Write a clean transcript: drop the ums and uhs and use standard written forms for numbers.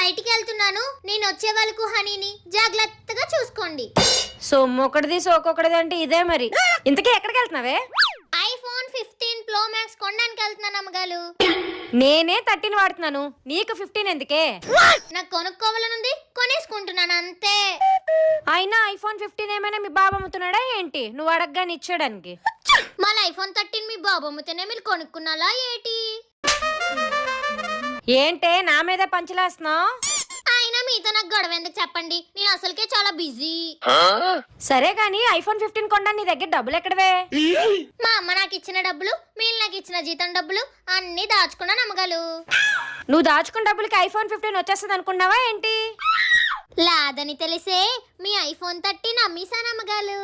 బయటికి వెళ్తున్నాను, నేను వచ్చే వాళ్ళకు హనీని జాగ్రత్తగా చూసుకోండి. సొమ్ము ఒకటిది సోకొకటిది అంటే ఇదే మరి. ఇంతకీ ఎక్కడికి వెళ్తున్నావే? ఐఫోన్ 15 Pro Max కొనడానికి వెళ్తున్నాను అమ్మగారు. నేనే 13 వాడుతున్నాను, నీకు 15 ఎందుకే? నాకు కొనుక్కోవాలనుంది, కొనేసుకుంటున్నాను అంతే. అయినా ఐఫోన్ 15 ఏమైనా మీ బాబు అమ్ముతున్నాడా ఏంటి నువ్వు అడగగానే ఇచ్చాడానికి? మళ్ళీ ఐఫోన్ 13 మీ బాబు అమ్ముతేనే మీరు కొనుక్కున్నాలా ఏటి? ఏంటే నా మీద పంచలేస్తున్నావు? అయినా మీతో నాకు గొడవ ఎందుకు చెప్పండి, నేను అసలుకే చాలా బిజీ. సరే గానీ ఐఫోన్ 15 కొనడానికి నీ దగ్గర డబ్బులు ఎక్కడవే? మా అమ్మ నాకు ఇచ్చిన డబ్బులు, మీరు నాకు ఇచ్చిన జీతం డబ్బులు అన్ని దాచుకున్నాను అమ్మగారు. నువ్వు దాచుకున్న డబ్బులకి ఐఫోన్ 15 వచ్చేస్తుంది అనుకున్నావా ఏంటి? లాదని తెలిసే మీ ఐఫోన్ 13 అమ్మేశాను అమ్మగారు.